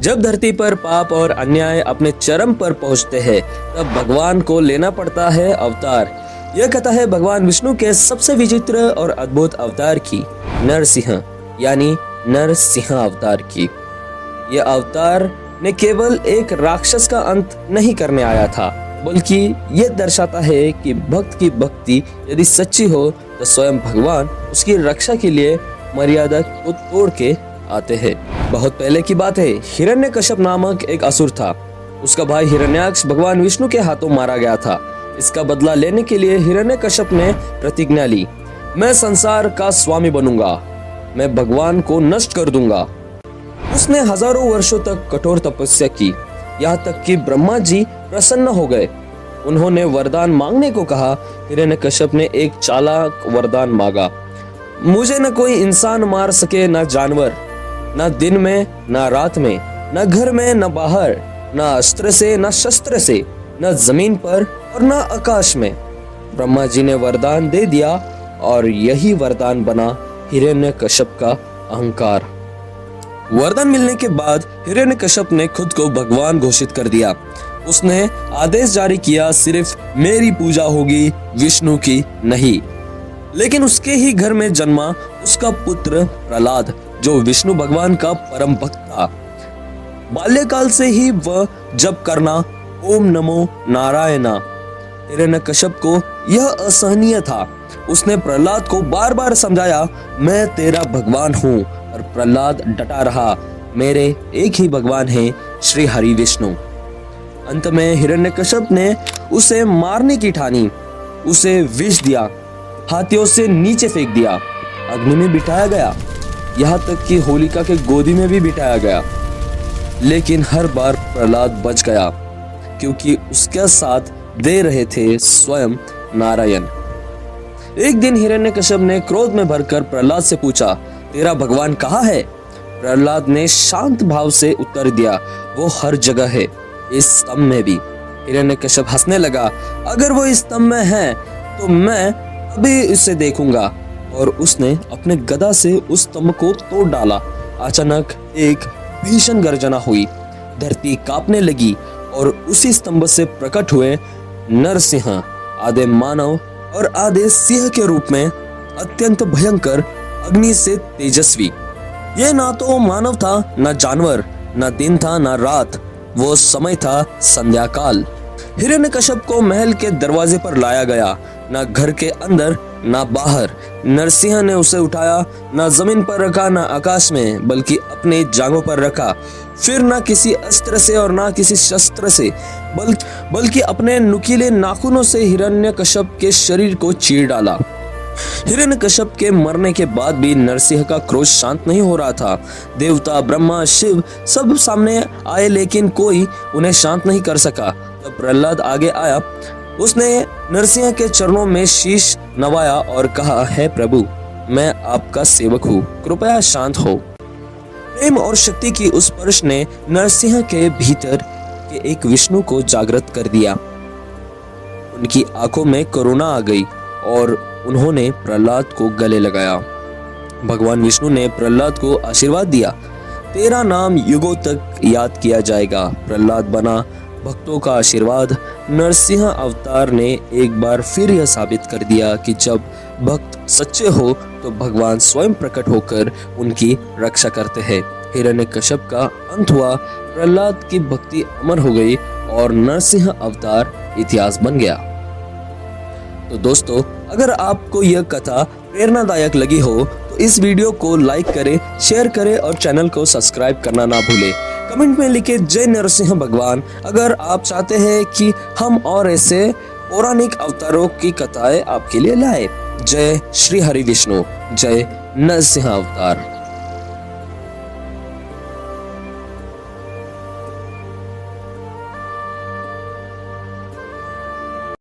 जब धरती पर पाप और अन्याय अपने चरम पर पहुंचते हैं, तब भगवान को लेना पड़ता है अवतार। यह कथा है भगवान विष्णु के सबसे विचित्र और अद्भुत अवतार की, नरसिंह यानी नरसिंह अवतार की। यह अवतार ने केवल एक राक्षस का अंत नहीं करने आया था, बल्कि यह दर्शाता है कि भक्त की भक्ति यदि सच्ची हो तो स्वयं भगवान उसकी रक्षा के लिए मर्यादा को तोड़ के आते हैं। बहुत पहले की बात है, हिरण्यकश्यप नामक एक असुर था। उसका भाई हिरण्याक्ष भगवान विष्णु के हाथों मारा गया था। इसका बदला लेने के लिए हिरण्यकश्यप ने प्रतिज्ञा ली, मैं संसार का स्वामी बनूंगा, मैं भगवान को नष्ट कर दूंगा। उसने हजारों वर्षों तक कठोर तपस्या की, यहाँ तक कि ब्रह्मा जी प्रसन्न हो गए। उन्होंने वरदान मांगने को कहा। हिरण्यकश्यप ने एक चालाक वरदान मांगा, मुझे न कोई इंसान मार सके, न जानवर, न दिन में न रात में, न घर में न बाहर, न अस्त्र से न शस्त्र से, न जमीन पर और न आकाश में। ब्रह्मा जी ने वरदान दे दिया और यही वरदान बना हिरण्यकश्यप का अहंकार। वरदान मिलने के बाद हिरण्यकश्यप ने खुद को भगवान घोषित कर दिया। उसने आदेश जारी किया, सिर्फ मेरी पूजा होगी, विष्णु की नहीं। लेकिन उसके ही घर में जन्मा उसका पुत्र प्रहलाद, जो विष्णु भगवान का परम भक्त था। बाल्यकाल से ही वह जप करना ओम नमो नारायणा। हिरण्यकश्यप को यह असहनीय था। उसने प्रहलाद को बार बार समझाया, मैं तेरा भगवान हूँ, और प्रहलाद डटा रहा, मेरे एक ही भगवान है, श्री हरि विष्णु। अंत में हिरण्यकश्यप ने उसे मारने की ठानी। उसे विष दिया, हाथियों से नीचे फेंक दिया, अग्नि में बिठाया गया, यहाँ तक कि होलिका के गोदी में भी बिठाया गया। लेकिन हर बार प्रहलाद बच गया, क्योंकि उसके साथ दे रहे थे स्वयं नारायण। एक दिन हिरण्यकश्यप ने क्रोध में भरकर प्रहलाद से पूछा, तेरा भगवान कहाँ है? प्रहलाद ने शांत भाव से उत्तर दिया, वो हर जगह है, इस स्तंभ में भी। हिरण्यकश्यप हंसने लगा, अगर वो इस स्तंभ में है तो मैं अभी इसे देखूंगा। और उसने अपने गदा से उस स्तंभ को तोड़ डाला। अचानक एक भीषण गर्जना हुई, धरती कांपने लगी और उसी स्तंभ से प्रकट हुए नरसिंह, आधे मानव और आधे सिंह के रूप में, अत्यंत भयंकर, अग्नि से तेजस्वी। यह ना तो मानव था, न जानवर, न दिन था न रात, वो समय था संध्या काल। हिरण्यकश्यप को महल के दरवाजे पर लाया गया, न घर के अंदर न बाहर। नरसिंह ने उसे उठाया, न जमीन पर रखा न आकाश में, बल्कि अपने जांघों पर रखा। फिर न किसी अस्त्र से और न किसी शस्त्र से, बल्कि अपने नुकीले नाखूनों से हिरण्यकश्यप के शरीर को चीर डाला। हिरण्यकश्यप के मरने के बाद भी नरसिंह का क्रोध शांत नहीं हो रहा था। देवता, ब्रह्मा, शिव सब सामने आए, लेकिन कोई उन्हें शांत नहीं कर सका। तब प्रहलाद आगे आया। उसने नरसिंह के चरणों में शीश नवाया और कहा, हे प्रभु, मैं आपका सेवक हूँ, कृपया शांत हो। प्रेम और शक्ति की उस स्पर्श ने नरसिंह के भीतर के एक विष्णु को जागृत कर दिया। उनकी आंखों में करुणा आ गई और उन्होंने प्रहलाद को गले लगाया। भगवान विष्णु ने प्रहलाद को आशीर्वाद दिया, तेरा नाम युगों तक याद किया जाएगा। प्रहलाद बना भक्तों का आशीर्वाद। नरसिंह अवतार ने एक बार फिर यह साबित कर दिया कि जब भक्त सच्चे हो तो भगवान स्वयं प्रकट होकर उनकी रक्षा करते हैं। हिरण्यकश्यप का अंत हुआ, प्रहलाद की भक्ति अमर हो गई और नरसिंह अवतार इतिहास बन गया। तो दोस्तों, अगर आपको यह कथा प्रेरणादायक लगी हो तो इस वीडियो को लाइक करें, शेयर करें और चैनल को सब्सक्राइब करना ना भूलें। कमेंट में लिखे जय नरसिंह भगवान अगर आप चाहते हैं कि हम और ऐसे पौराणिक अवतारों की कथाएं आपके लिए लाए। जय श्री हरि विष्णु, जय नरसिंह अवतार।